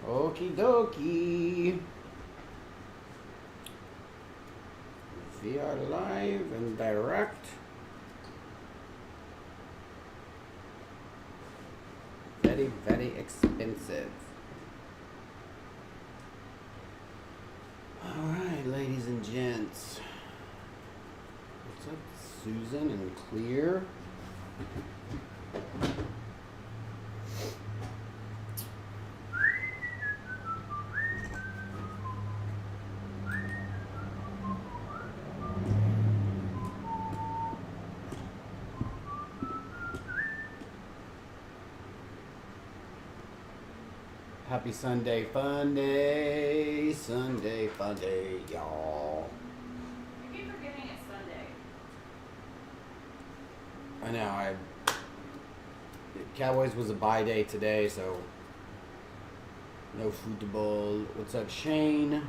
Okie dokie. We are live and direct. Very, very expensive. Alright, ladies and gents. What's up, Susan and Clear? Happy Sunday fun day, Sunday fun day, y'all. You keep forgetting it's Sunday. I know, Cowboys was a bye day today, so no football. What's up, Shane,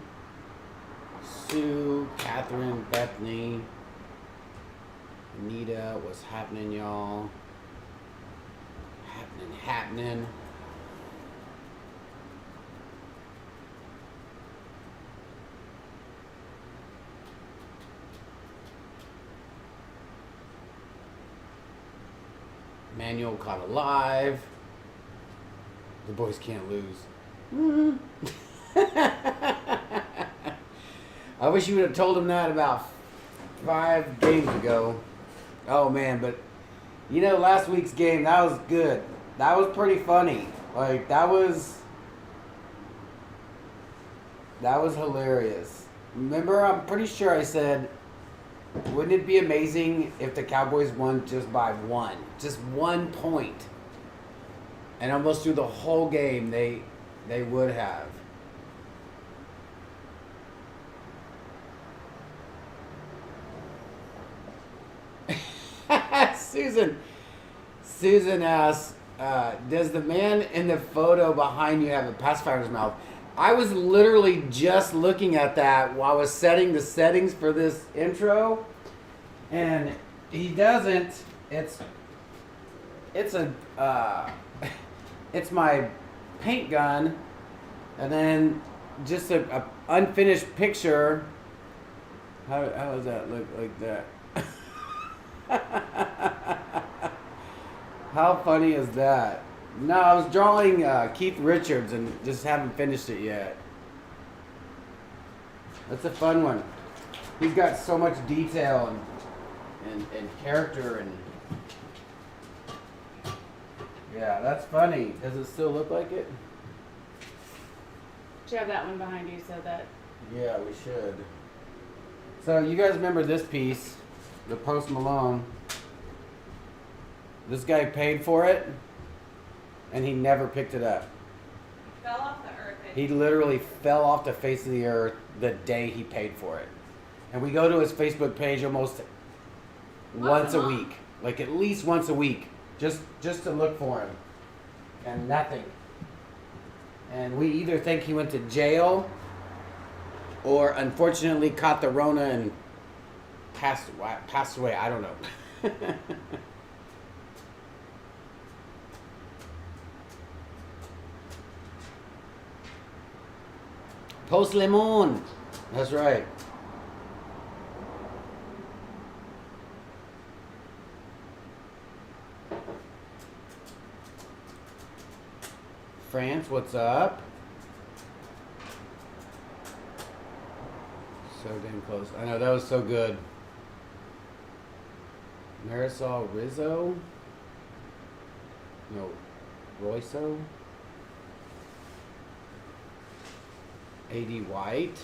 Sue, Catherine, Bethany, Anita? What's happening, y'all? Happening. Manuel caught alive. The boys can't lose. I wish you would have told him that about 5 games ago. Oh man, but you know, last week's game, that was good. That was pretty funny. Like, that was hilarious. Remember, I'm pretty sure I said, wouldn't it be amazing if the Cowboys won just by 1? Just 1 point. And almost through the whole game, they would have. Susan asks, does the man in the photo behind you have a pacifier in his mouth? I was literally just looking at that while I was setting the settings for this intro, and he doesn't. It's it's my paint gun, and then just a unfinished picture. How does that look like that? How funny is that? No, I was drawing Keith Richards and just haven't finished it yet. That's a fun one. He's got so much detail and character and yeah, that's funny. Does it still look like it? Should have that one behind you so that. Yeah, we should. So you guys remember this piece, the Post Malone. This guy paid for it, and he never picked it up. Fell off the earth. He literally fell off the face of the earth the day he paid for it. And we go to his Facebook page almost once a week. Like at least once a week. Just to look for him. And nothing. And we either think he went to jail or unfortunately caught the Rona and passed away. I don't know. Post Limon. That's right. France, what's up? So damn close. I know, that was so good. Marisol Rizzo? No, Royso? AD White.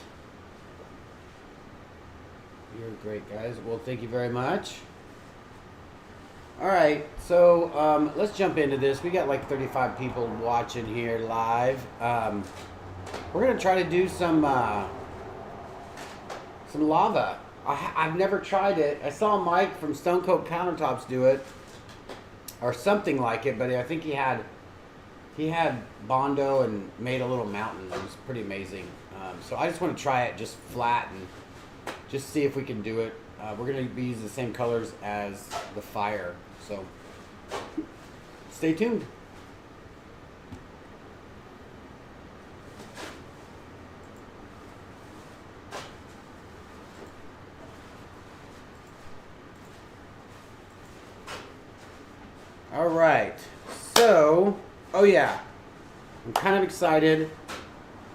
You're great, guys. Well, thank you very much. All right, so let's jump into this. We got like 35 people watching here live. We're gonna try to do some lava. I've never tried it. I saw Mike from STONECOAT Countertops do it, or something like it. But I think he had Bondo and made a little mountain. It was pretty amazing. So I just want to try it just flat and just see if we can do it. We're going to be using the same colors as the fire. So stay tuned. All right. So, oh yeah, I'm kind of excited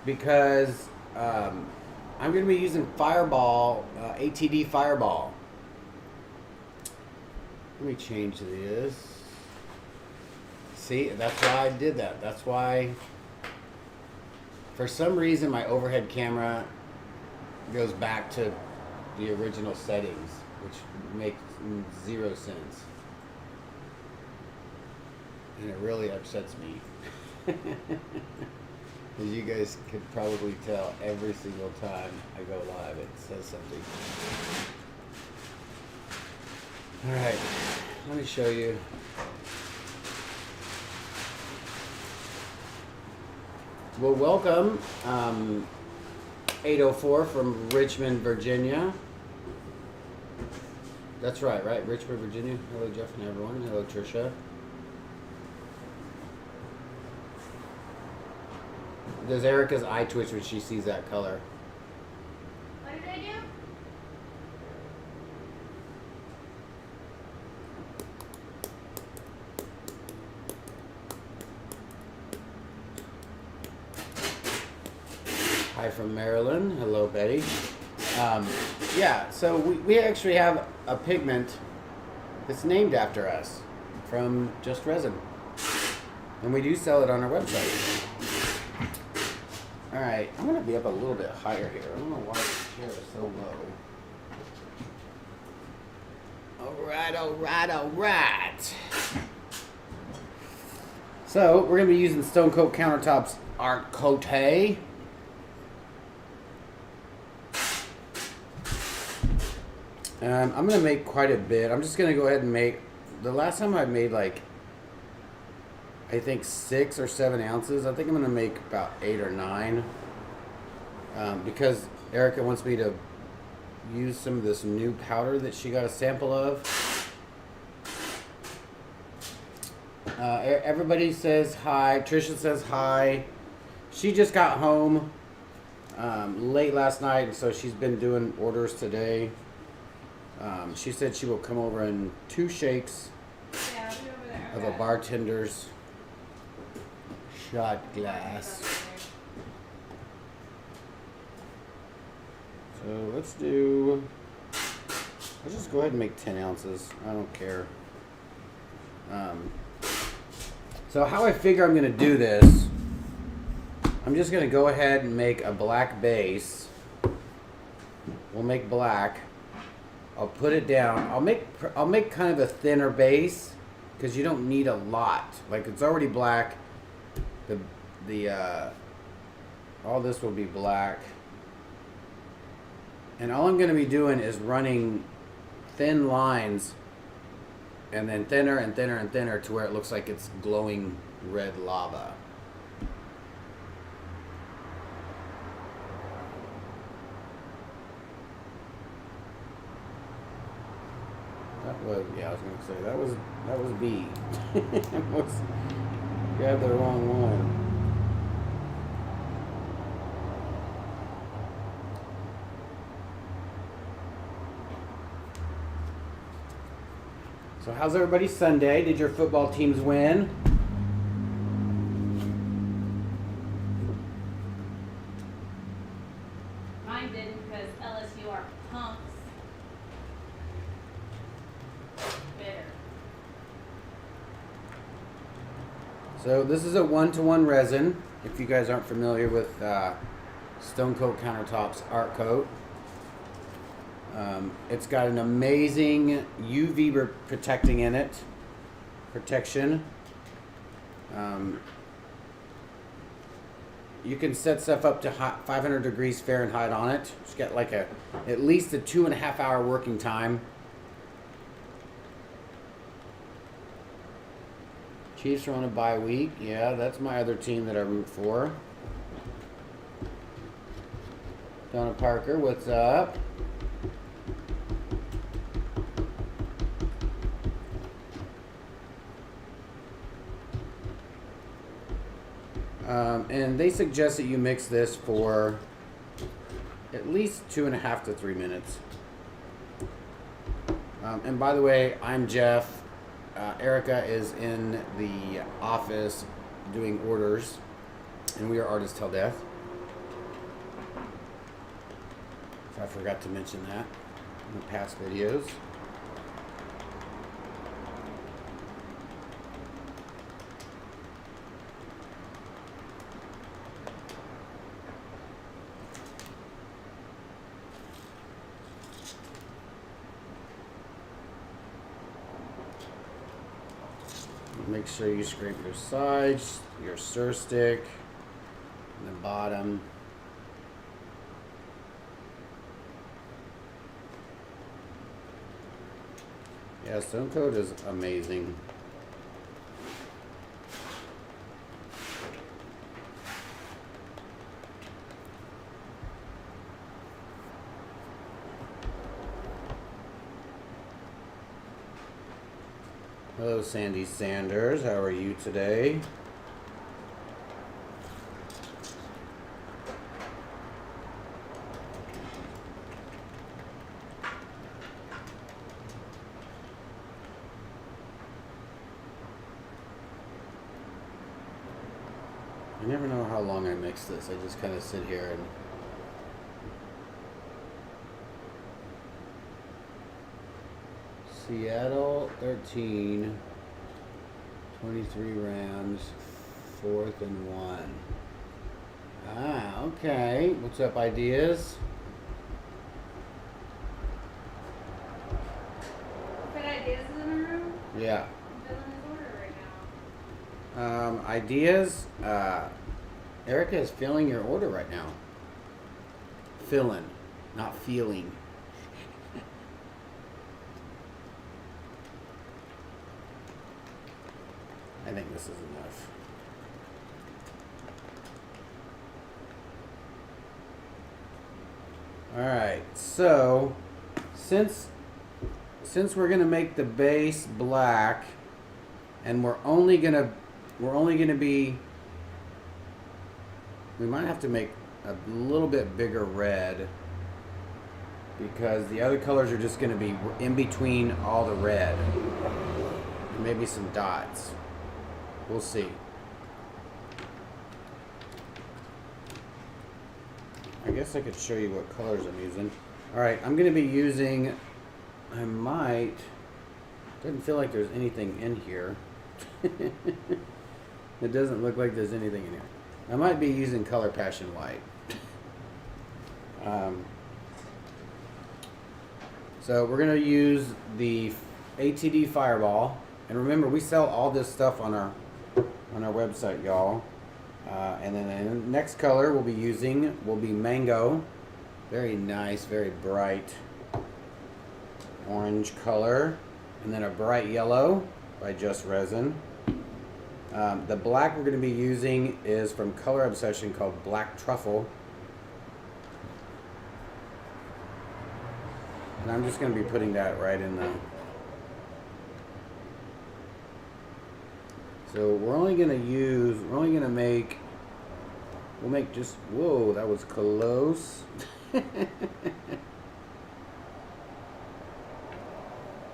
because I'm going to be using Fireball, ATD Fireball. Let me change this. See, that's why I did that. That's why, for some reason, my overhead camera goes back to the original settings, which makes zero sense. And it really upsets me. As you guys could probably tell, every single time I go live, it says something. Alright, let me show you. Well, welcome, 804 from Richmond, Virginia. That's right? Richmond, Virginia. Hello, Jeff and everyone. Hello, Trisha. Does Erica's eye twitch when she sees that color? What did I do? Hi from Maryland. Hello, Betty. Yeah, so we actually have a pigment that's named after us from Just Resin. And we do sell it on our website. Alright, I'm going to be up a little bit higher here. I don't know why this chair is so low. Alright. So, we're going to be using STONECOAT Countertops Art Coat. I'm going to make quite a bit. I'm just going to go ahead and make... The last time I made like... I think 6 or 7 ounces. I think I'm going to make about 8 or 9. Because Erica wants me to use some of this new powder that she got a sample of. Everybody says hi. Trisha says hi. She just got home late last night, and so she's been doing orders today. She said she will come over in 2 shakes Yeah, I'll be over there. of a bartender's shot glass. So let's just go ahead and make 10 ounces. I don't care. So how I figure I'm going to do this, I'm just going to go ahead and make a black base. We'll make black. I'll put it down. I'll make kind of a thinner base because you don't need a lot. Like, it's already black. All this will be black. And all I'm going to be doing is running thin lines and then thinner and thinner and thinner to where it looks like it's glowing red lava. I was going to say, that was B. Grabbed the wrong one. So how's everybody's Sunday? Did your football teams win? Mine didn't because LSU are punks. Bitter. So this is a 1-to-1 resin. If you guys aren't familiar with STONECOAT Countertops Art Coat. It's got an amazing UV protection. You can set stuff up to 500 degrees Fahrenheit on it. It's got like at least a 2.5 hour working time. Chiefs are on a bye week. Yeah, that's my other team that I root for. Donna Parker, what's up? And they suggest that you mix this for at least 2.5 to 3 minutes. And by the way, I'm Jeff. Erica is in the office doing orders, and we are artists till death. So I forgot to mention that in the past videos. Make sure you scrape your sides, your stir stick, and the bottom. Yeah, STONECOAT is amazing. Hello, Sandy Sanders. How are you today? I never know how long I mix this. I just kind of sit here and Seattle 13, 23 rounds, 4th and 1. Ah, okay. What's up, ideas? What ideas is in the room? Yeah. I'm filling his order right now. Ideas? Erica is filling your order right now. Filling, not feeling. I think this is enough. Alright, so since we're gonna make the base black, and we're only gonna be, we might have to make a little bit bigger red, because the other colors are just gonna be in between all the red. Maybe some dots. We'll see. I guess I could show you what colors I'm using. Alright, I'm going to be using, doesn't feel like there's anything in here. It doesn't look like there's anything in here. I might be using Color Passion White. So we're going to use the ATD Fireball. And remember, we sell all this stuff on our website, y'all. And then the next color we'll be using will be Mango. Very nice, very bright orange color. And then a bright yellow by Just Resin. The black we're going to be using is from Color Obsession, called Black Truffle. And I'm just going to be putting that right in the... So we're only going to make, we'll make just, whoa, that was close. I'm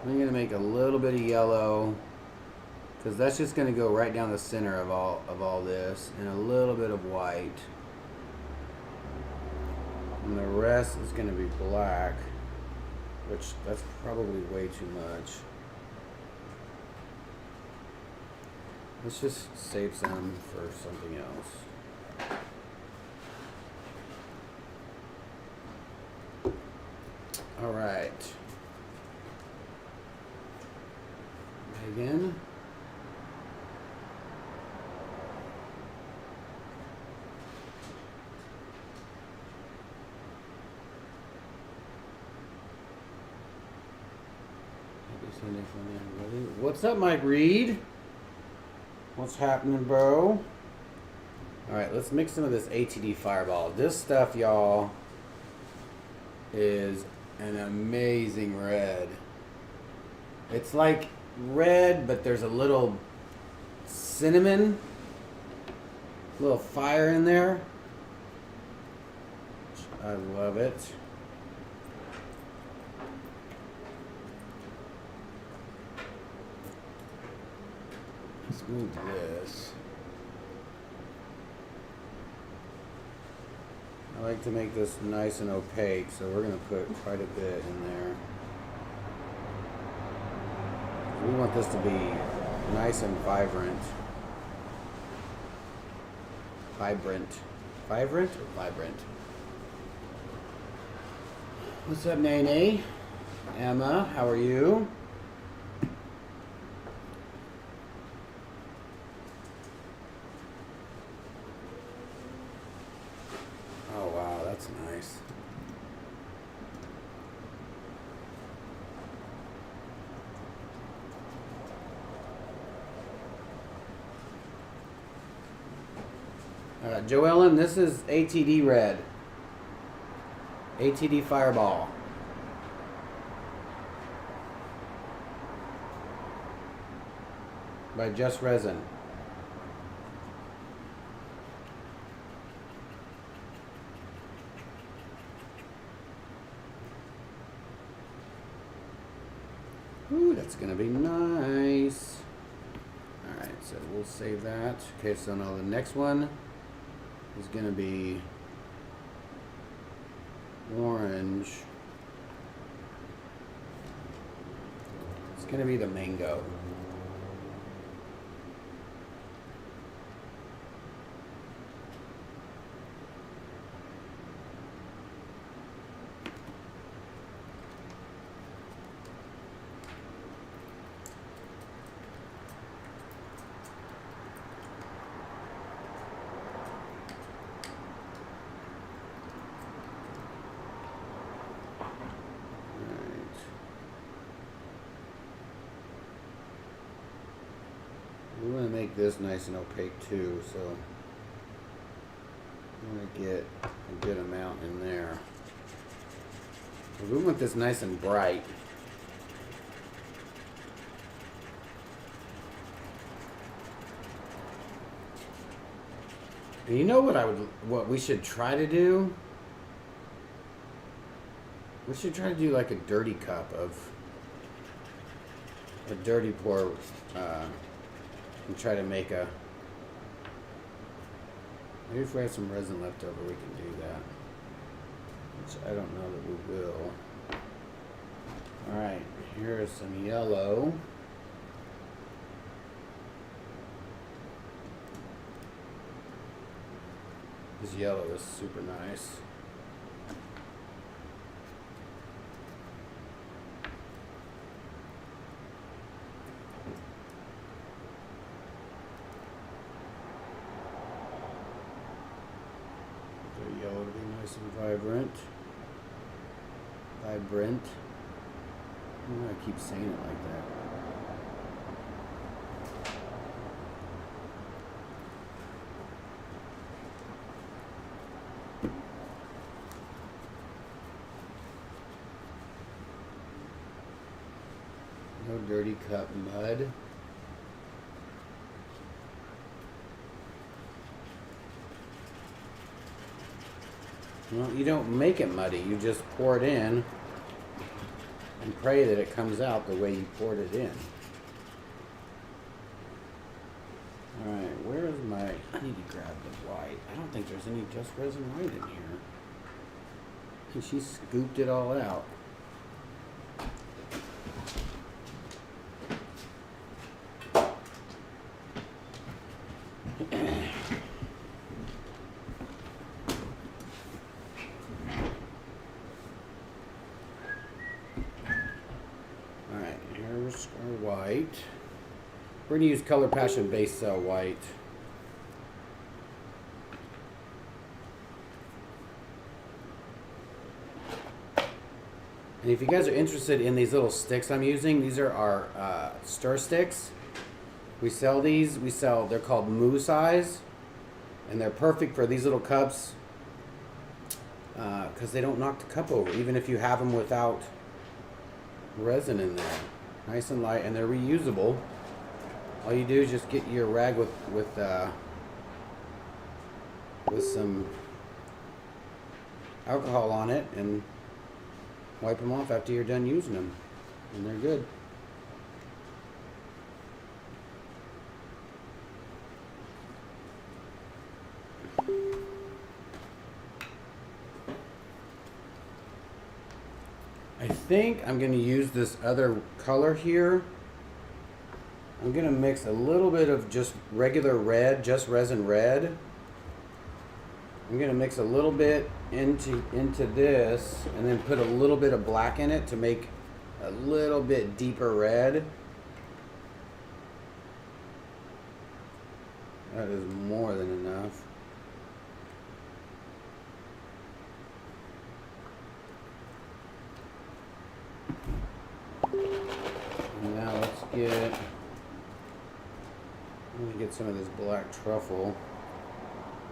going to make a little bit of yellow, because that's just going to go right down the center of all this, and a little bit of white. And the rest is going to be black, which that's probably way too much. Let's just save some for something else. All right. Megan. What's up, Mike Reed? What's happening, bro? Alright, let's mix some of this ATD Fireball. This stuff, y'all, is an amazing red. It's like red, but there's a little cinnamon, a little fire in there. I love it. Let's move this. I like to make this nice and opaque, so we're going to put quite a bit in there. We want this to be nice and vibrant. Vibrant or vibrant? What's up, Nene? Emma, how are you? Oh wow, that's nice. Joellen, this is ATD Red. ATD Fireball. By Just Resin. Ooh, that's gonna be nice. Alright, so we'll save that. Okay, so now the next one is going to be orange. It's going to be the mango. We want to make this nice and opaque too, so I'm going to get a good amount in there. We want this nice and bright. And you know what we should try to do? We should try to do like a dirty cup of a dirty pour, and try to make a, maybe if we have some resin left over we can do that, which I don't know that we will. Alright, here is some yellow. This yellow is super nice. Yellow to be nice and vibrant. Vibrant. I don't know why I keep saying it like that. No dirty cup mud. Well, you don't make it muddy, you just pour it in and pray that it comes out the way you poured it in. Alright, where is my, I need to grab the white. I don't think there's any Just Resin white in here. And she scooped it all out. White. We're going to use Color Passion Base Cell White. And if you guys are interested in these little sticks I'm using, these are our stir sticks. We sell these. They're called Moo size. And they're perfect for these little cups because they don't knock the cup over, even if you have them without resin in there. Nice and light, and they're reusable. All you do is just get your rag with some alcohol on it and wipe them off after you're done using them, and they're good. think I'm going to use this other color here. I'm going to mix a little bit of just regular red, just resin red. I'm going to mix a little bit into this and then put a little bit of black in it to make a little bit deeper red. That is more than enough. And now let me get some of this black truffle.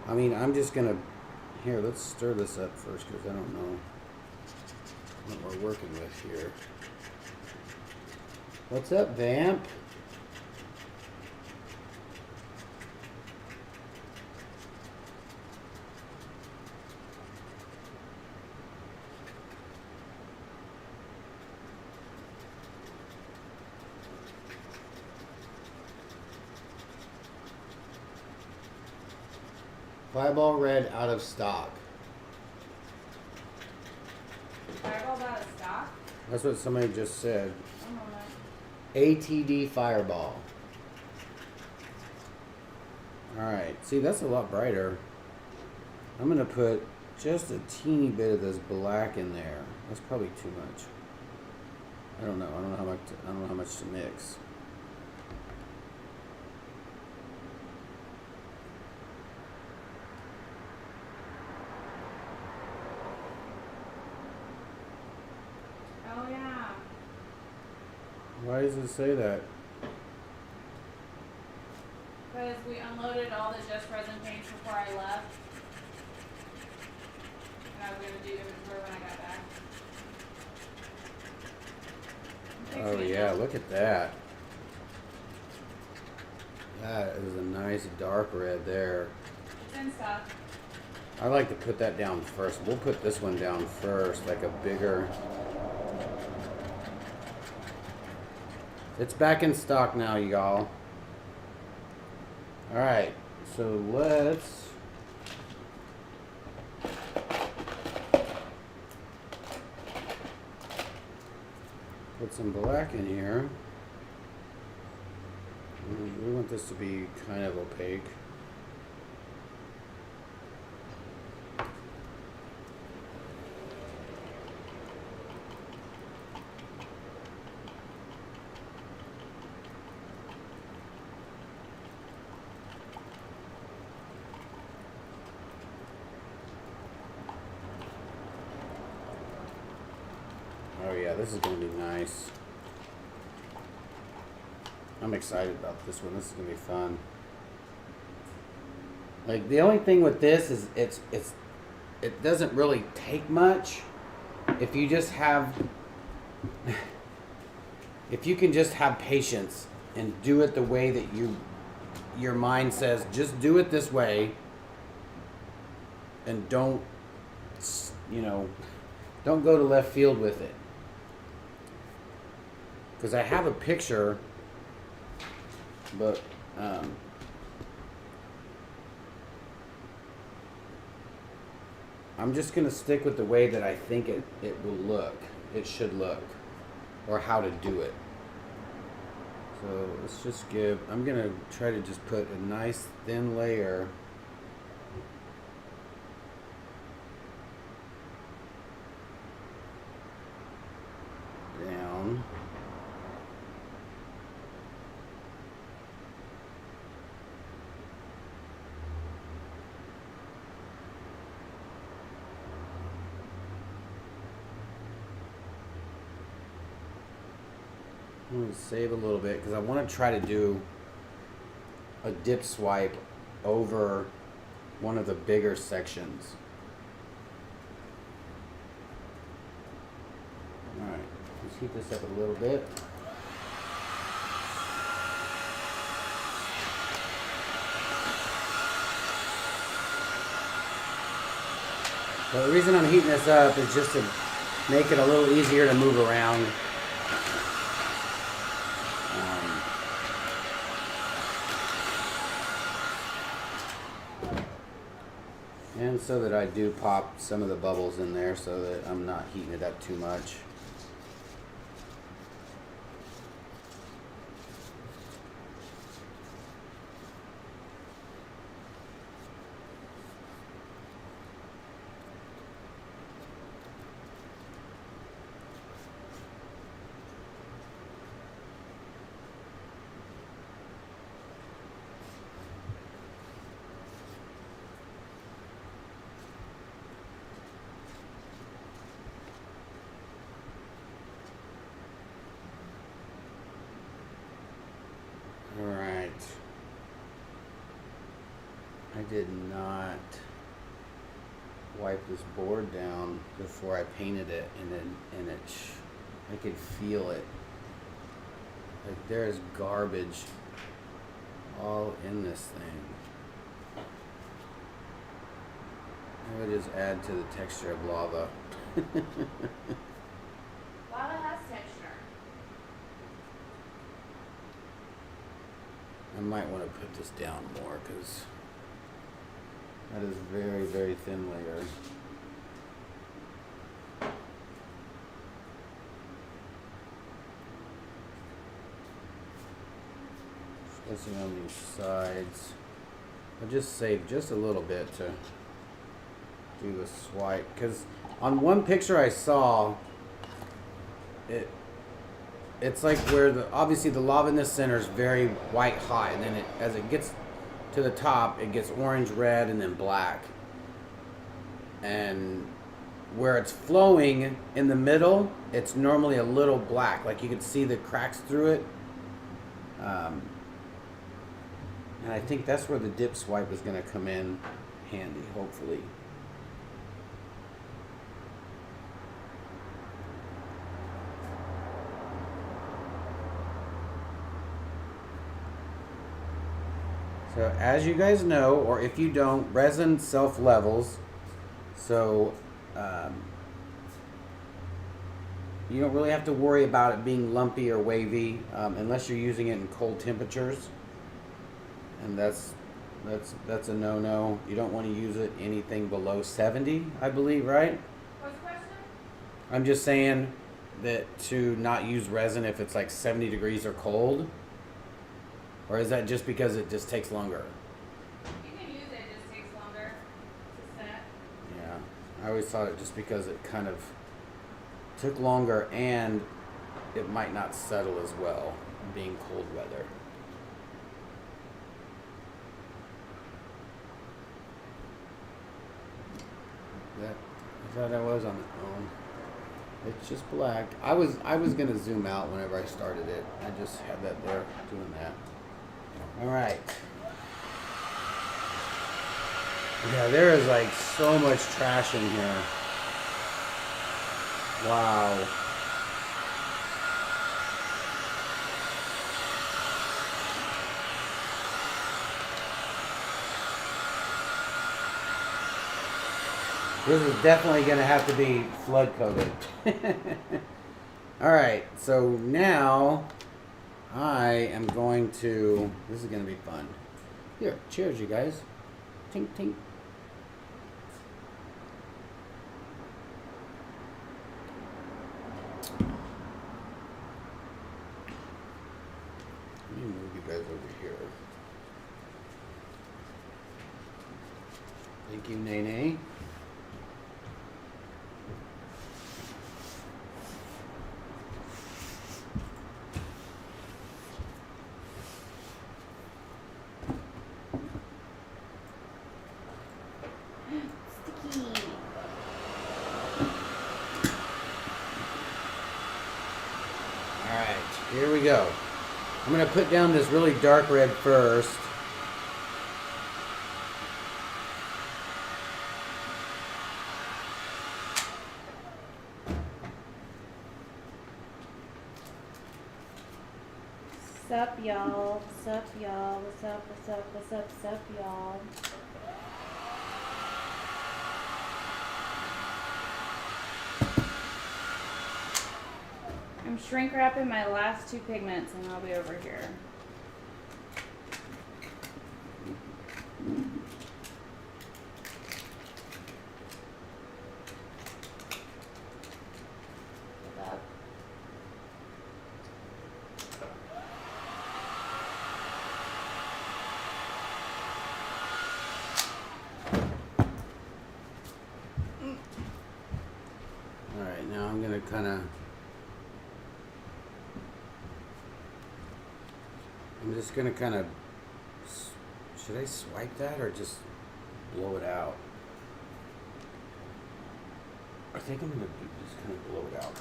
I mean, I'm just gonna, here, let's stir this up first because I don't know what we're working with here. What's up, Vamp? Fireball red out of stock. Fireball's out of stock? That's what somebody just said. One moment. ATD Fireball. Alright, see, that's a lot brighter. I'm going to put just a teeny bit of this black in there. That's probably too much. I don't know. I don't know how much to mix. Oh yeah. Why does it say that? Because we unloaded all the just resin paints before I left. And I was going to do inventory when I got back. Oh yeah, look at that. That is a nice dark red there. It's in stock. I like to put that down first. We'll put this one down first, like a bigger. It's back in stock now, y'all. Alright, so let's put some black in here. We want this to be kind of opaque. Oh yeah, this is going to be nice. I'm excited about this one. This is going to be fun. Like, the only thing with this is it doesn't really take much. If you just have, if you can just have patience and do it the way that your mind says, just do it this way, and don't, don't go to left field with it. Because I have a picture, but I'm just going to stick with the way that I think it will look. It should look. Or how to do it. So let's just I'm going to try to just put a nice thin layer down. I'm going to save a little bit because I want to try to do a dip swipe over one of the bigger sections. Alright, let's heat this up a little bit. But the reason I'm heating this up is just to make it a little easier to move around. And so that I do pop some of the bubbles in there so that I'm not heating it up too much. I did not wipe this board down before I painted it, and I could feel it. Like there's garbage all in this thing. I would just add to the texture of lava. Lava has texture. I might want to put this down more because that is very, very thin layer. Especially on these sides. I'll just save just a little bit to do the swipe, because on one picture I saw it's like where obviously the lava in the center is very white hot, and then as it gets to the top it gets orange, red, and then black, and where it's flowing in the middle it's normally a little black, like you could see the cracks through it. And I think that's where the dip swipe is going to come in handy, hopefully. So as you guys know, or if you don't, resin self-levels. So you don't really have to worry about it being lumpy or wavy unless you're using it in cold temperatures. And that's a no-no. You don't want to use it anything below 70, I believe, right? What's the question? I'm just saying that to not use resin if it's like 70 degrees or cold. Or is that just because it just takes longer? You can use it, it just takes longer to set. Yeah, I always thought it just because it kind of took longer and it might not settle as well being cold weather. I thought I was on the phone. It's just black. I was gonna zoom out whenever I started it. I just had that there doing that. All right. Yeah, there is like so much trash in here. Wow. This is definitely going to have to be flood coated. All right, so now I am going to, this is going to be fun. Here, cheers, you guys. Tink, tink. Let me move you guys over here. Thank you, Nene. Sticky. Alright, here we go. I'm going to put down this really dark red first. Sup, y'all? Sup, y'all? What's up? What's up? What's up? Sup, y'all? I'm shrink wrapping my last two pigments and I'll be over here. Alright, now I'm going to kind of... I'm just going to kind of... Should I swipe that or just blow it out? I think I'm going to just kind of blow it out.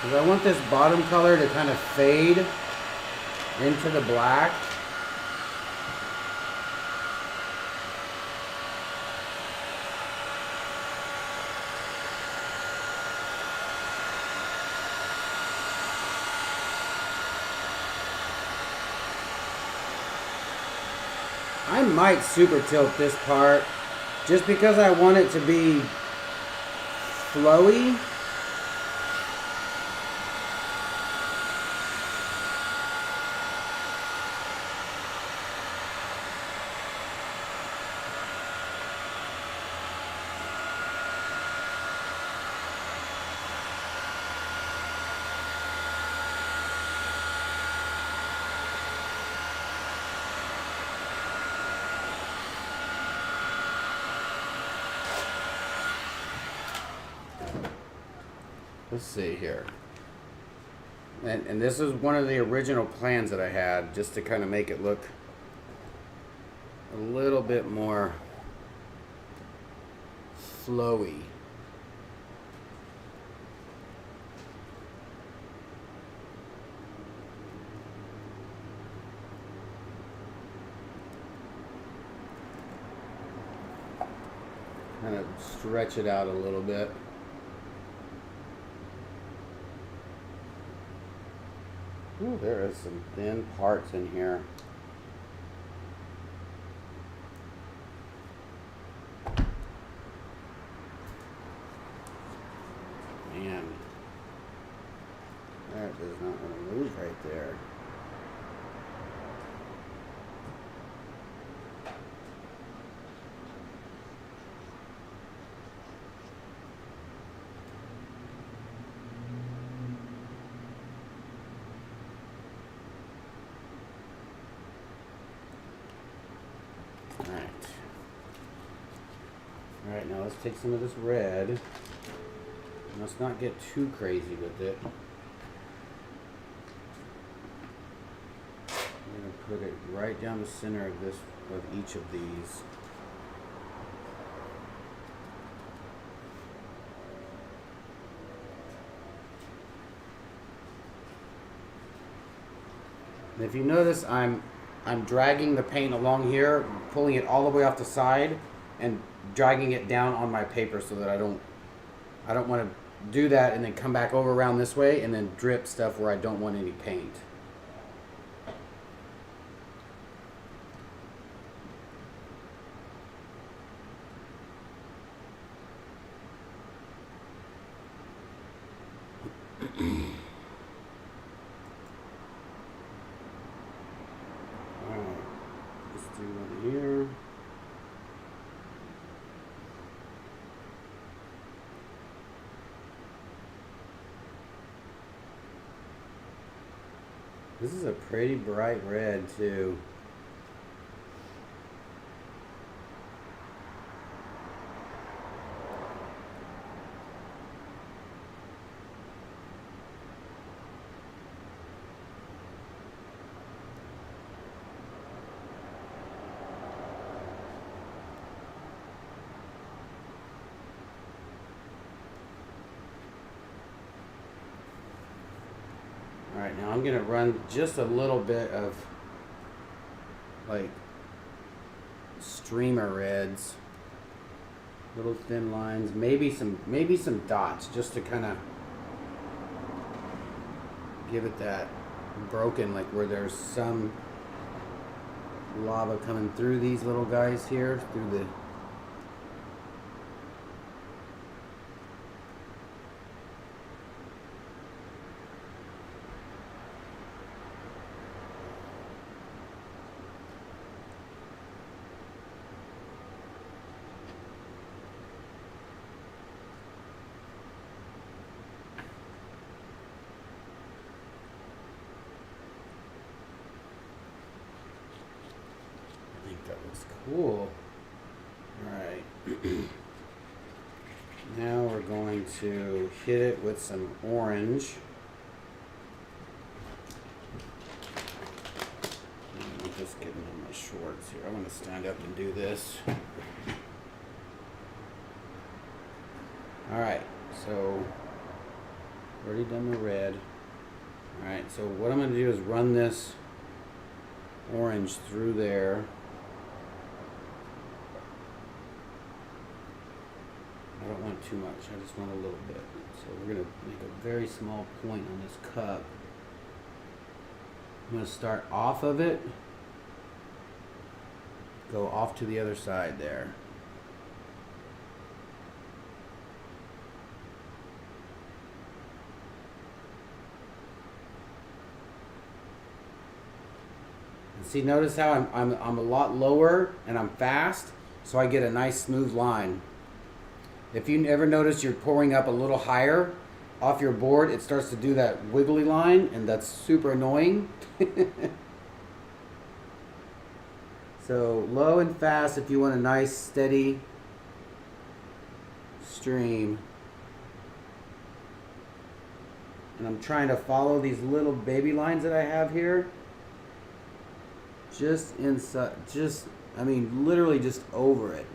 Because I want this bottom color to kind of fade into the black. I might super tilt this part just because I want it to be flowy. Let's see here. And this is one of the original plans that I had, just to kind of make it look a little bit more flowy. Kind of stretch it out a little bit. Ooh, there is some thin parts in here. Man, that does not want to move right there. Alright, now let's take some of this red. And let's not get too crazy with it. I'm going to put it right down the center of this, of each of these. And if you notice, I'm dragging the paint along here, pulling it all the way off the side, and dragging it down on my paper so that I don't want to do that and then come back over around this way and then drip stuff where I don't want any paint. Alright, let's do one here. This is a pretty bright red too. Alright, now I'm going to run just a little bit of like streamer reds, little thin lines, maybe some dots just to kind of give it that broken, like where there's some lava coming through these little guys here, through the that looks cool. Alright. Now we're going to hit it with some orange. I'm just getting on my shorts here. I want to stand up and do this. Alright, so Already done the red. Alright, so what I'm going to do is run this orange through there. I don't want too much, I just want a little bit. So we're going to make a very small point on this cup. I'm going to start off of it, go off to the other side there. See, notice how I'm a lot lower and I'm fast, so I get a nice smooth line. If you ever notice you're pouring up a little higher off your board, it starts to do that wiggly line, and that's super annoying. So low and fast if you want a nice steady stream. And I'm trying to follow these little baby lines that I have here. Just inside, I mean, literally just over it.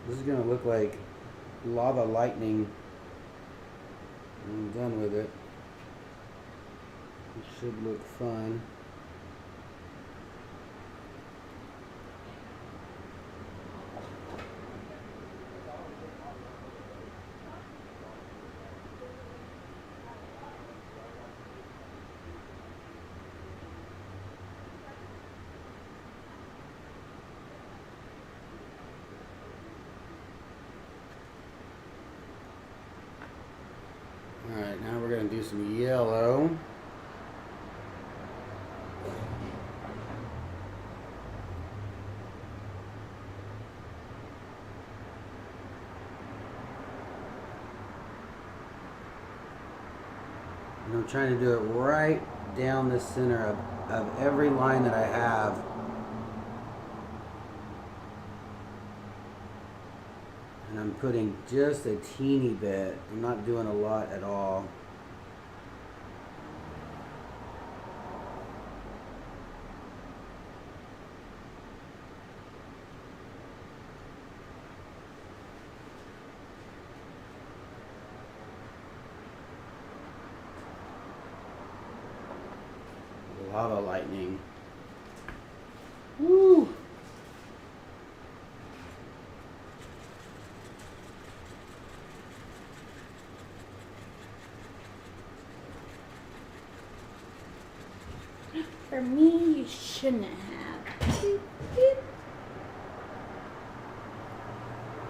This is going to look like lava lightning when I'm done with it. It should look fun. Alright, now we're going to do some yellow. And I'm trying to do it right down the center of every line that I have. And I'm putting just a teeny bit. I'm not doing a lot at all. Lava lightning. Woo! For me, you shouldn't have. Beep, beep.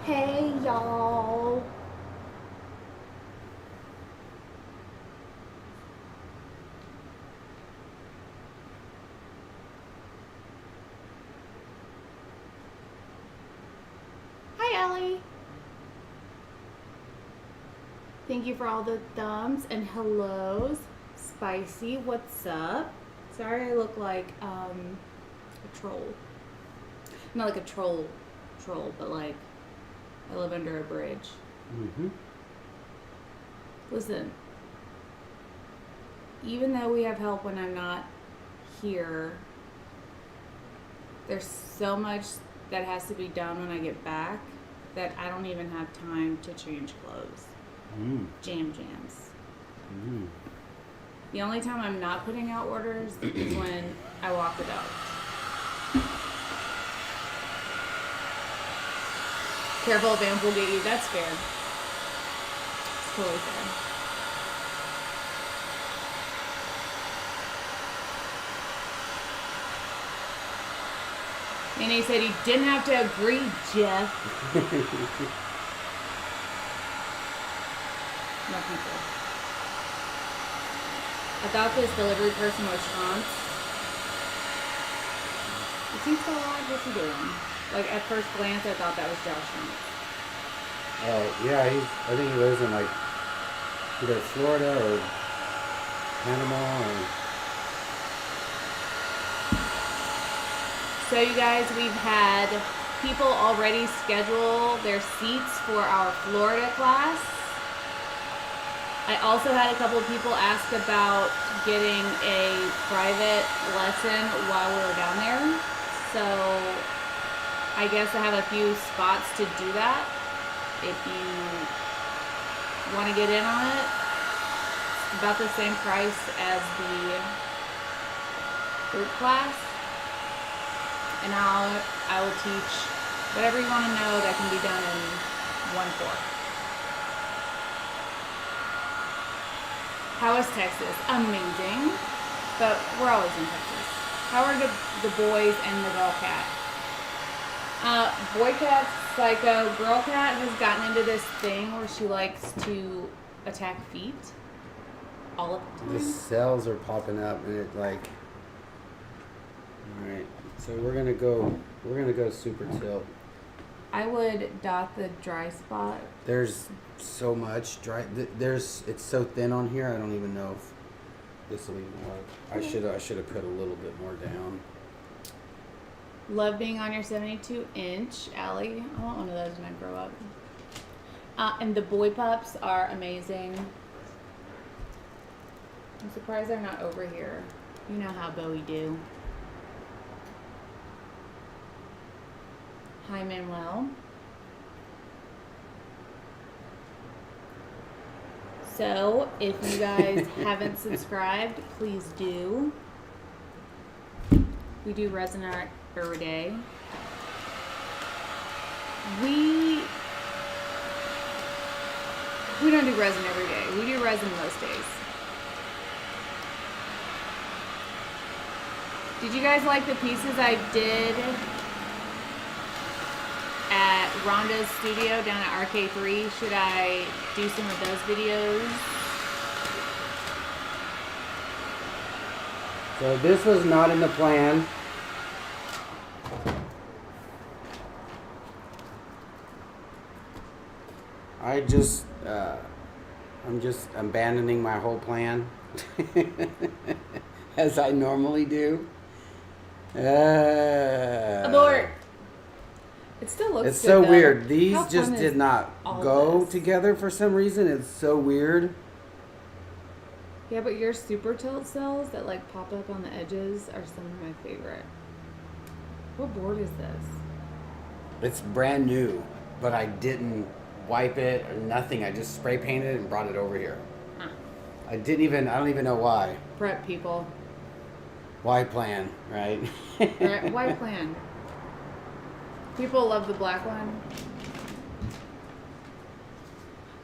Hey, y'all. Hi, Ellie. Thank you for all the thumbs and hellos. Spicy, what's up? Sorry I look like a troll. Not like a troll, but like I live under a bridge. Mm-hmm. Listen, even though we have help when I'm not here, there's so much that has to be done when I get back that I don't even have time to change clothes. Jams. The only time I'm not putting out orders is when I walk the dog. Careful, Vamp will get you. That's fair. It's totally fair. And he said he didn't have to agree, Jeff. No people. I thought this delivery person was Chance. Is he still alive? What's he doing? Like, at first glance, I thought that was Josh Chance. Oh, yeah, I think he lives in, like, either Florida or Panama or... So, you guys, we've had people already schedule their seats for our Florida class. I also had a couple of people ask about getting a private lesson while we were down there. So I guess I have a few spots to do that. If you want to get in on it, it's about the same price as the group class. And I will teach whatever you want to know that can be done in one course. How is Texas? Amazing. But we're always in Texas. How are the boys and the girl cat? Boy cat's psycho. Girl cat has gotten into this thing where she likes to attack feet all of the time. The cells are popping up, and it like. All right, so we're gonna go super tilt. I would dot the dry spot. There's so much dry. It's so thin on here. I don't even know if this will even work. I should have put a little bit more down. Love being on your 72-inch, Allie. I want one of those when I grow up. And the boy pups are amazing. I'm surprised they're not over here. You know how Bowie do. Hi, Manuel. So, if you guys haven't subscribed, please do. We do resin art every day. We don't do resin every day. We do resin most days. Did you guys like the pieces I did at Rhonda's studio down at RK3? Should I do some of those videos? So this was not in the plan. I'm just abandoning my whole plan as I normally do. Abort. It still looks It's good, so though. weird. These How just fun did is not all go this? together for some reason. It's so weird. Yeah, but your super tilt cells that like pop up on the edges are some of my favorite. What board is this? It's brand new, but I didn't wipe it or nothing. I just spray painted it and brought it over here. Huh. I don't even know why. Prep people. Why plan, right? Right, why plan? People love the black one.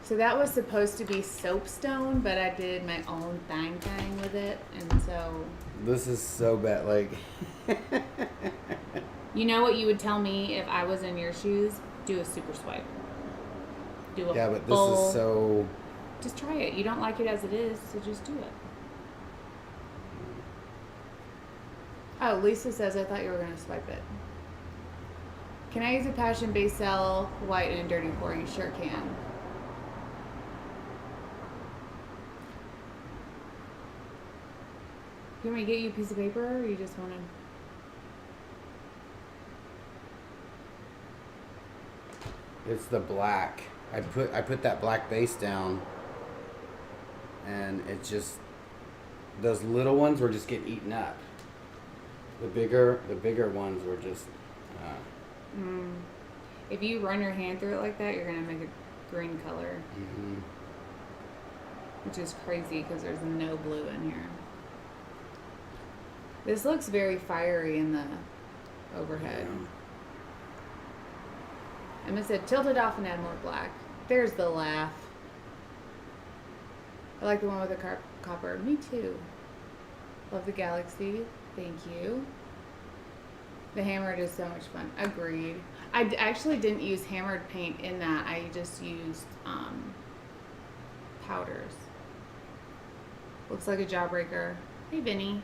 So that was supposed to be soapstone, but I did my own thing with it, and so. This is so bad, like. You know what you would tell me if I was in your shoes? Do a super swipe. Do a Yeah, but this full. is so. Just try it. You don't like it as it is, so just do it. Oh, Lisa says, I thought you were going to swipe it. Can I use a passion base cell, white, and a dirty pour? You sure can. You want me to get you a piece of paper, or you just want to? It's the black. I put that black base down, and it just, those little ones were just getting eaten up. The bigger ones were just. If you run your hand through it like that, you're gonna make a green color, which is crazy because there's no blue in here. This looks very fiery in the overhead. Yeah. Emma said, tilt it off and add more black. There's the laugh. I like the one with the copper. Me too. Love the galaxy. Thank you. The hammered is so much fun. Agreed. I actually didn't use hammered paint in that. I just used powders. Looks like a jawbreaker. Hey, Vinny.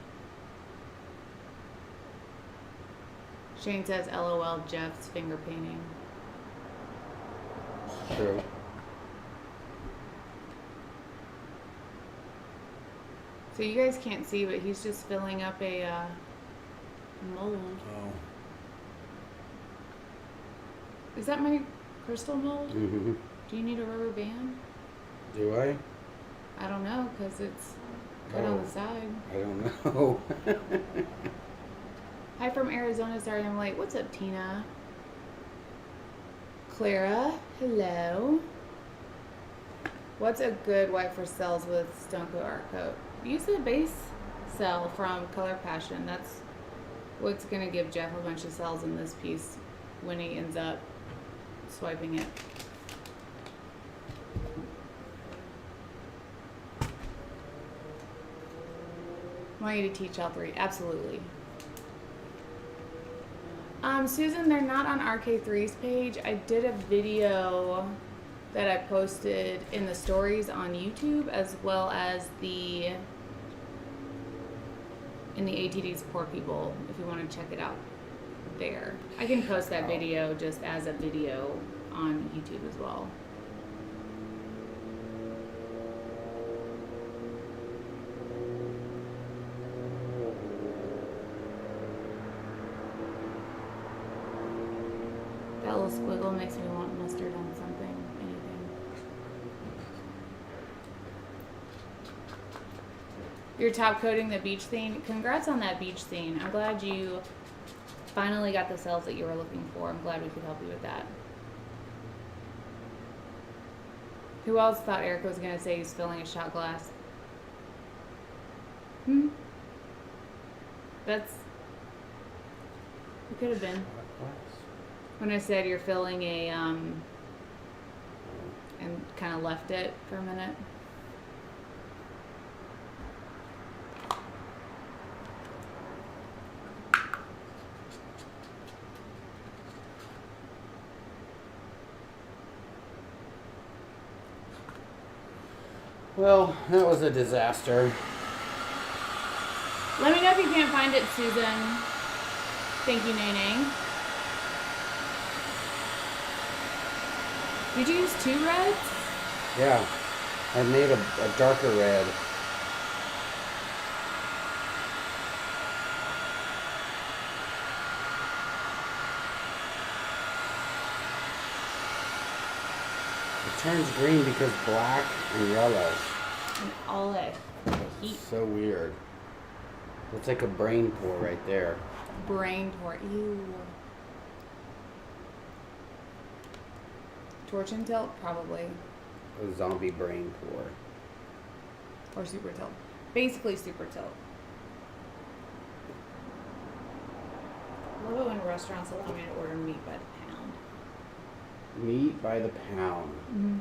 Shane says, LOL, Jeff's finger painting. True. So you guys can't see, but he's just filling up a mold. Oh. Is that my crystal mold? Mm-hmm. Do you need a rubber band? Do I? I don't know, because it's cut on the side. I don't know. Hi from Arizona, sorry I'm late. What's up, Tina? Clara, hello. What's a good wipe for cells with STONECOAT Art Coat? Use the base cell from Color Passion. That's what's going to give Jeff a bunch of cells in this piece when he ends up swiping it. I want you to teach all three. Absolutely. Susan, they're not on RK3's page. I did a video that I posted in the stories on YouTube, as well as in the ATD's Poor People, if you want to check it out there. I can post that video just as a video on YouTube as well. That little squiggle makes me want mustard on something, anything. You're top coating the beach theme. Congrats on that beach theme. I'm glad you finally got the cells that you were looking for. I'm glad we could help you with that. Who else thought Eric was going to say he's filling a shot glass? That's... It could have been. When I said you're filling a, and kind of left it for a minute. Well, that was a disaster. Let me know if you can't find it, Susan. Thank you, Nene. Did you use 2 reds? Yeah, I made a darker red. It turns green because black and yellow. And olive. The heat. So weird. It's like a brain pour right there. Brain pour. Ew. Torch and tilt? Probably. A zombie brain pour. Or super tilt. Basically super tilt. I love it when restaurants allow me to order meat by the pound. Meat by the pound. Mm-hmm.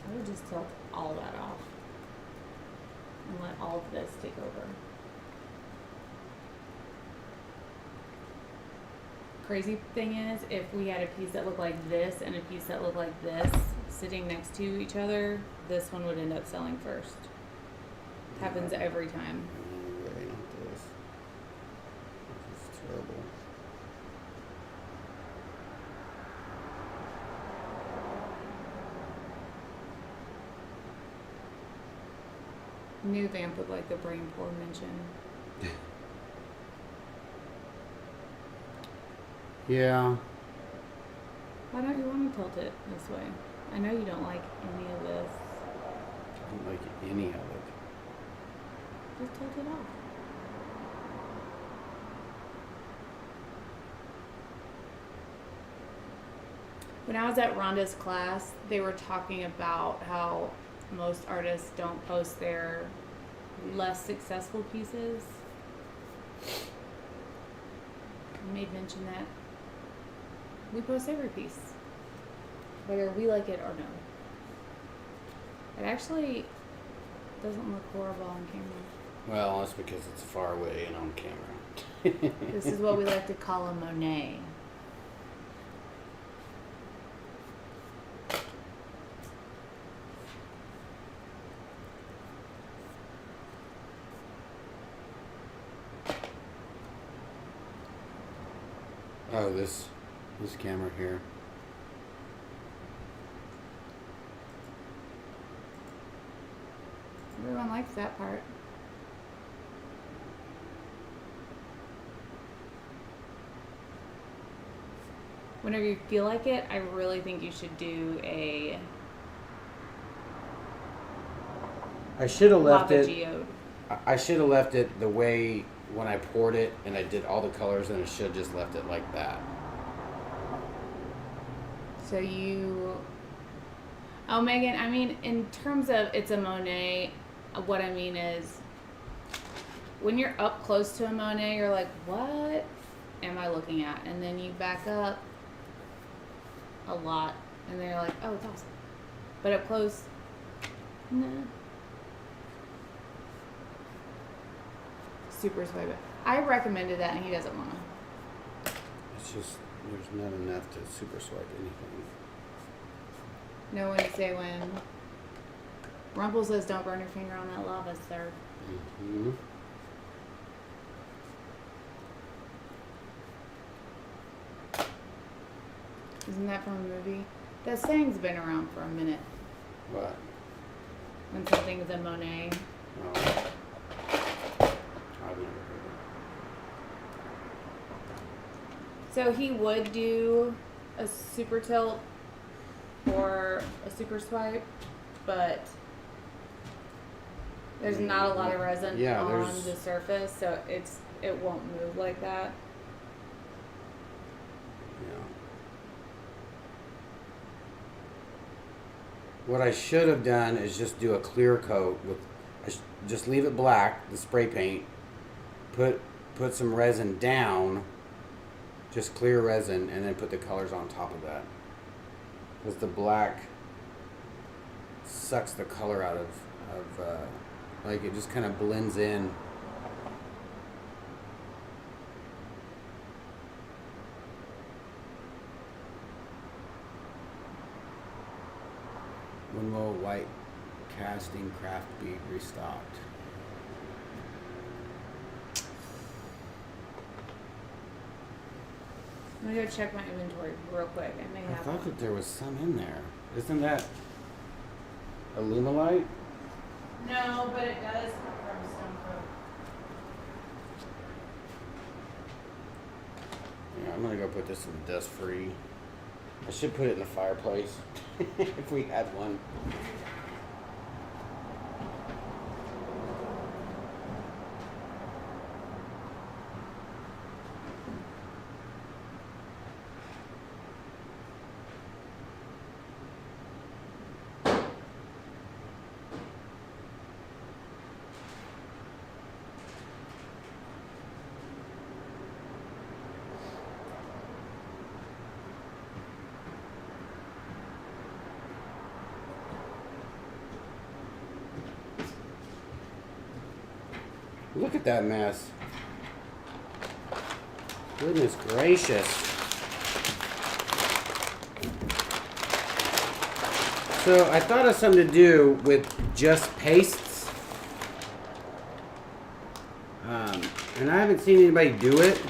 I would just tilt all that off. And let all of this take over. Crazy thing is, if we had a piece that looked like this and a piece that looked like this sitting next to each other, this one would end up selling first. It happens every time. Really not this. This is terrible. New vamp would like the brain pour mention. Yeah. Why don't you want to tilt it this way? I know you don't like any of this. I don't like any of it. Just tilt it off. When I was at Rhonda's class, they were talking about how most artists don't post their less successful pieces. I made mention that we post every piece, whether we like it or no. It actually doesn't look horrible on camera. Well, that's because it's far away and on camera. This is what we like to call a Monet. Oh, this camera here. Everyone likes that part. Whenever you feel like it, I really think you should do a I should have left lava it. geode. I should have left it the way when I poured it and I did all the colors, and I should have just left it like that. So you... Oh, Megan, I mean, in terms of it's a Monet, what I mean is when you're up close to a Monet, you're like, what am I looking at? And then you back up a lot, and then you're like, oh, it's awesome. But up close, nah. Super swipe it. I recommended that, and he doesn't want to. It's just, there's not enough to super swipe anything. No one to say when. Rumpel says, don't burn your finger on that lava, sir. Mm-hmm. Isn't that from a movie? That saying's been around for a minute. What? When something is a Monet. Oh. I've never heard So he would do a super tilt or a super swipe, but there's not a lot of resin on the surface, so it won't move like that. Yeah. What I should have done is just do a clear coat with, just leave it black, the spray paint, put some resin down, just clear resin, and then put the colors on top of that. Because the black sucks the color out of like it just kind of blends in. When will white casting craft be restocked? I'm gonna go check my inventory real quick. I may I have thought one. that there was some in there. Isn't that Illuminate? No, but it does come from STONECOAT. Yeah, I'm gonna go put this in the dust free. I should put it in the fireplace if we had one. Look at that mess. Goodness gracious. So I thought of something to do with just pastes. And I haven't seen anybody do it.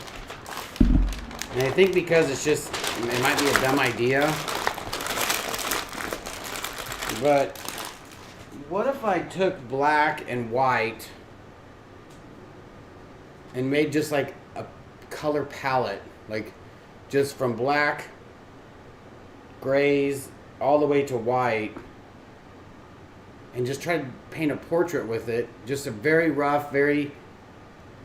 And I think because it might be a dumb idea. But what if I took black and white and made just like a color palette, like just from black, grays, all the way to white, and just try to paint a portrait with it. Just a very rough, very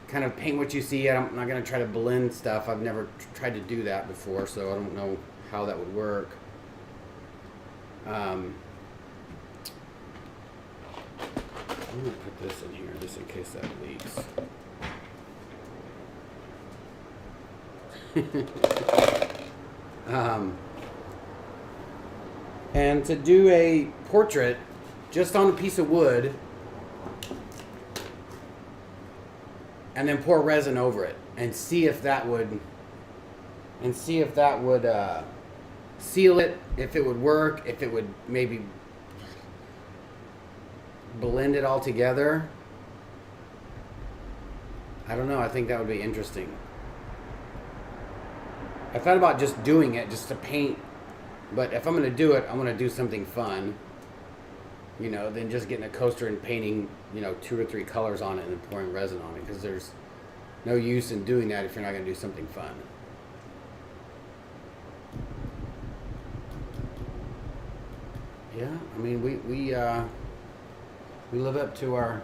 kind of paint what you see. I'm not gonna try to blend stuff. I've never tried to do that before, so I don't know how that would work. I'm gonna put this in here just in case that leaks. And to do a portrait just on a piece of wood and then pour resin over it and see if that would seal it, if it would work, if it would maybe blend it all together. I don't know, I think that would be interesting. I thought about just doing it, just to paint, but if I'm going to do it, I want to do something fun, than just getting a coaster and painting, 2 or 3 colors on it and then pouring resin on it, because there's no use in doing that if you're not going to do something fun. Yeah, I mean, We live up to our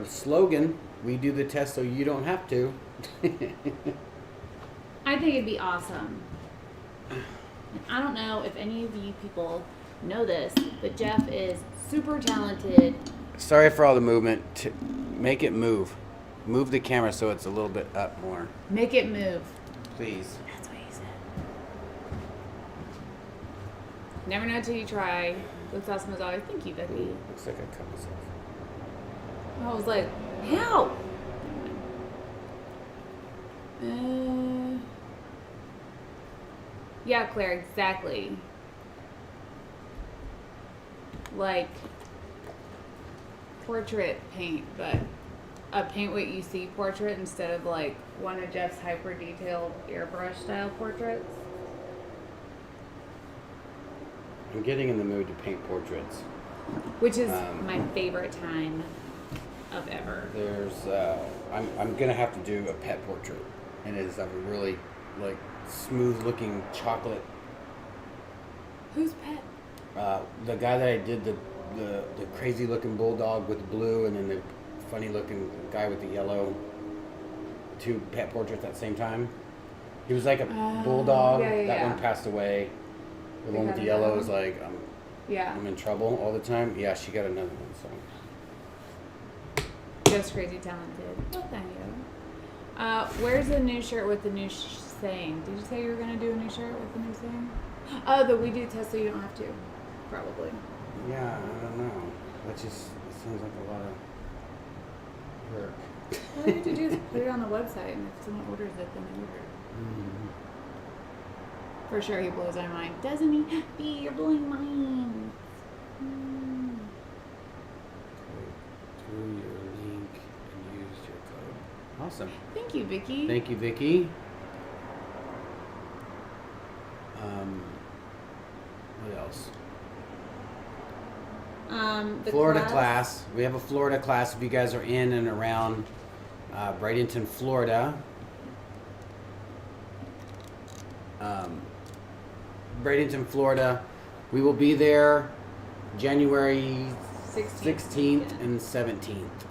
slogan. We do the test so you don't have to. I think it'd be awesome. I don't know if any of you people know this, but Jeff is super talented. Sorry for all the movement. Make it move. Move the camera so it's a little bit up more. Make it move. Please. That's what he said. Never know till you try. Looks awesome as always. Thank you, Becky. Looks like I cut myself. I was like, how? Yeah, Claire, exactly. Like portrait paint, but a paint what you see portrait instead of like one of Jeff's hyper detailed airbrush style portraits. I'm getting in the mood to paint portraits. Which is my favorite time of ever. There's I'm gonna have to do a pet portrait, and it is a really like smooth looking chocolate. Who's pet? The guy that I did the crazy looking bulldog with blue, and then the funny looking guy with the yellow. Two pet portraits at the same time. He was like a bulldog. That one passed away. The one with the yellow is like I'm in trouble all the time. Yeah, she got another one. So. Just crazy talented. Well, thank you. Where's the new shirt with the new saying? Did you say you were gonna do a new shirt with the new saying? Oh, the we do test so you don't have to. Probably. Yeah, I don't know. That just sounds like a lot of work. All you have to do is put it on the website, and if someone orders it, then they order it. Mm-hmm. For sure, he blows our mind, doesn't he? B, you're blowing mine. Go to your link and use your code. Awesome. Thank you, Vicky. Thank you, Vicky. What else? The Florida class. We have a Florida class if you guys are in and around Bradenton, Florida. Bradenton, Florida. We will be there January 16th and 17th.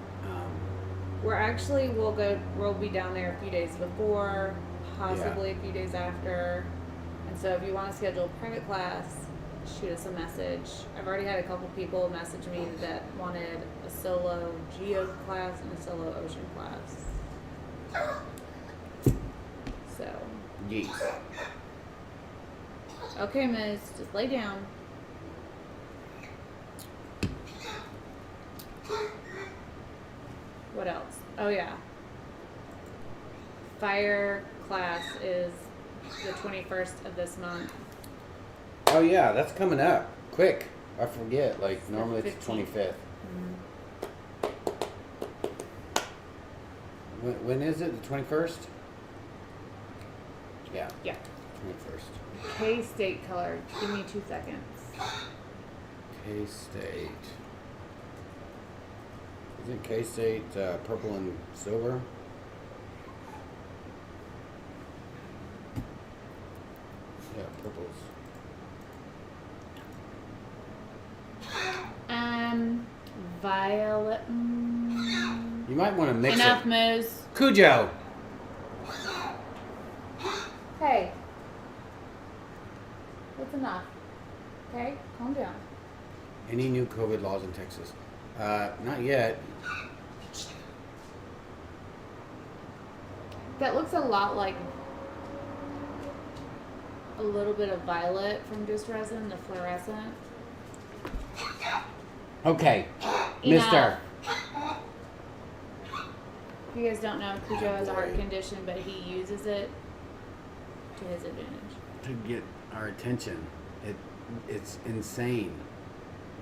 We'll be down there a few days before, possibly a few days after. And so if you want to schedule a private class, shoot us a message. I've already had a couple people message me that wanted a solo geo class and a solo ocean class. So. Yes. Okay, Miss, just lay down. What else? Oh, yeah. Fire class is the 21st of this month. Oh yeah, that's coming up. Quick. I forget. Like normally it's the 25th. Mm-hmm. When is it? The 21st? Yeah. Yeah. 21st. K-State color. Give me 2 seconds. K-State. Isn't K-State purple and silver? Yeah, purples. Violet. You might want to mix Enough, it. Moose. Cujo. Hey. What's enough? Okay, calm down. Any new COVID laws in Texas? Not yet. That looks a lot like a little bit of violet from just Resin, the fluorescent. Okay, Enough. Mister. If you guys don't know, Cujo has a heart condition, but he uses it to his advantage. To get our attention. It's insane.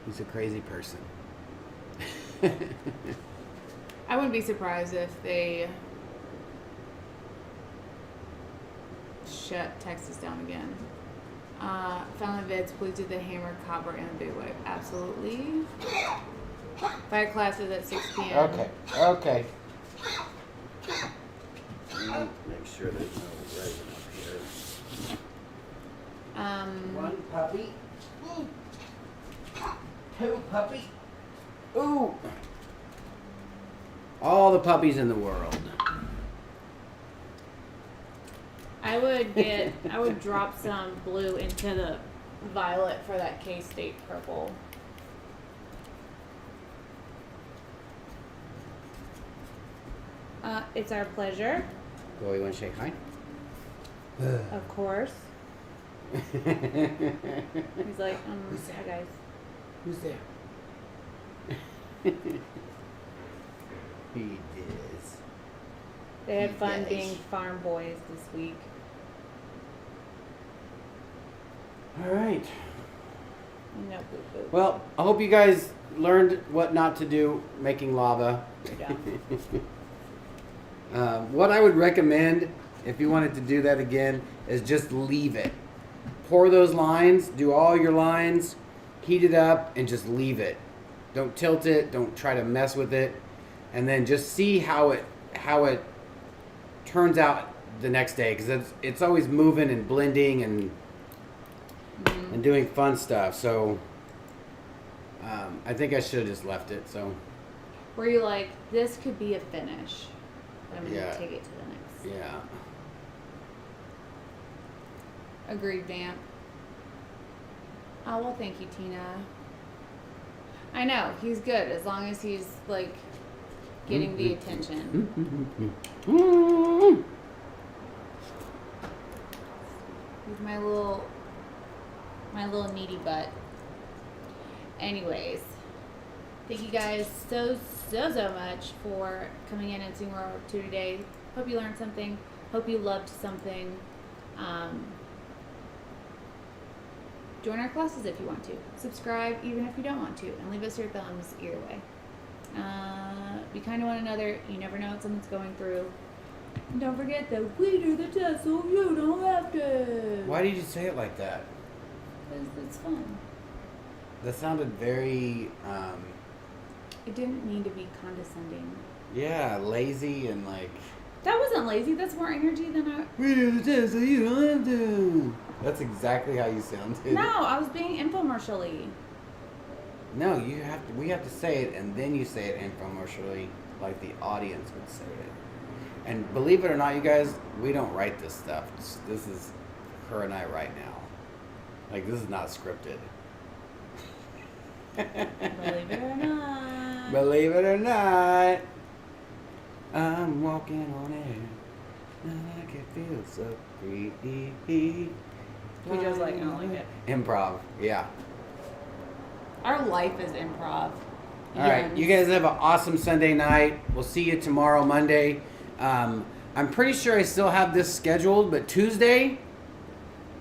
He's a crazy person. I wouldn't be surprised if they shut Texas down again. Found the vids, please do the hammer, copper, and the big white. Absolutely. Fire class is at 6 p.m. Okay. Make sure there's no resin up One puppy. Two puppy. Ooh. All the puppies in the world. I would drop some blue into the violet for that K-State purple. It's our pleasure. Oh, you want to shake hi? Of course. He's like, hi guys. Who's there? He is. They had He fun does. being farm boys this week. All right. No boop boop. Well, I hope you guys learned what not to do making lava. Yeah. What I would recommend if you wanted to do that again is just leave it. Pour those lines, do all your lines, heat it up, and just leave it. Don't tilt it. Don't try to mess with it, and then just see how it turns out the next day, because it's always moving and blending and doing fun stuff. So I think I should have just left it. So Were you like, this could be a finish? I'm gonna Yeah. take it to the next. yeah. Agreed, Vamp. Oh, well, thank you, Tina. I know, he's good as long as he's, like, getting the attention. He's my little needy butt. Anyways, thank you guys so much for coming in and seeing what we're up to today. Hope you learned something. Hope you loved something. Join our classes if you want to. Subscribe even if you don't want to. And leave us your thumbs either way. Be kind to one another. You never know what someone's going through. And don't forget that we do the test so you don't have to. Why did you say it like that? Because it's fun. That sounded very, It didn't mean to be condescending. yeah, lazy and like. That wasn't lazy. That's more energy than I... We do the test so you don't have to. That's exactly how you sounded. No, I was being infomercial-y. No, you have to. We have to say it, and then you say it infomercially, like the audience would say it. And believe it or not, you guys, we don't write this stuff. This is her and I right now. Like, this is not scripted. Believe it or not. Believe it or not, I'm walking on air, and I can feel so free. We just like, I don't like it. Improv, yeah. Our life is improv. All right, you guys have an awesome Sunday night. We'll see you tomorrow, Monday. I'm pretty sure I still have this scheduled, but Tuesday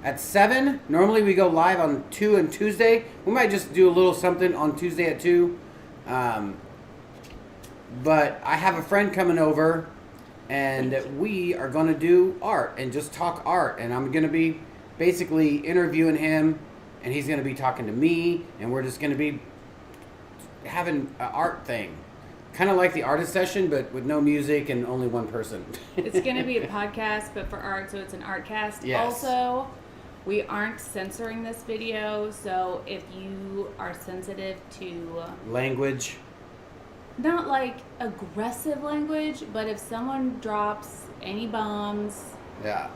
at 7. Normally we go live on 2 and Tuesday. We might just do a little something on Tuesday at 2. But I have a friend coming over, and we are going to do art and just talk art. And I'm going to be basically interviewing him, and he's going to be talking to me, and we're just going to be having an art thing. Kind of like the artist session, but with no music and only one person. It's going to be a podcast, but for art, so it's an art cast. Yes. Also, we aren't censoring this video, so if you are sensitive to... Language. Not like aggressive language, but if someone drops any bombs... Yeah.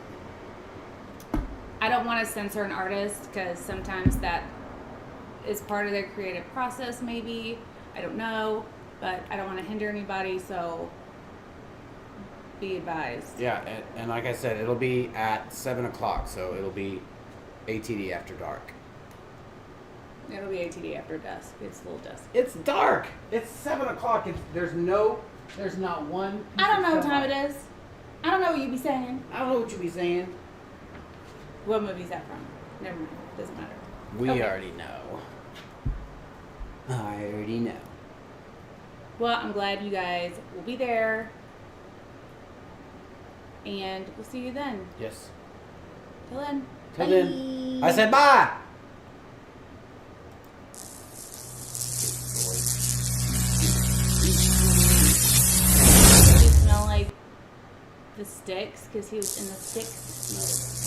I don't want to censor an artist, because sometimes that is part of their creative process, maybe. I don't know. But I don't want to hinder anybody, so be advised. Yeah, and like I said, it'll be at 7 o'clock, so it'll be ATD after dark. It'll be ATD after dusk. It's a little dusk. It's dark. It's 7 o'clock. There's not one. I don't know what time it is. I don't know what you be saying. I don't know what you be saying. What movie is that from? Never mind. Doesn't matter. We Okay. already know. I already know. Well, I'm glad you guys will be there. And we'll see you then. Yes. Till then. Till Bye. then. I said bye. You smell like the Stix because he was in the Stix. No.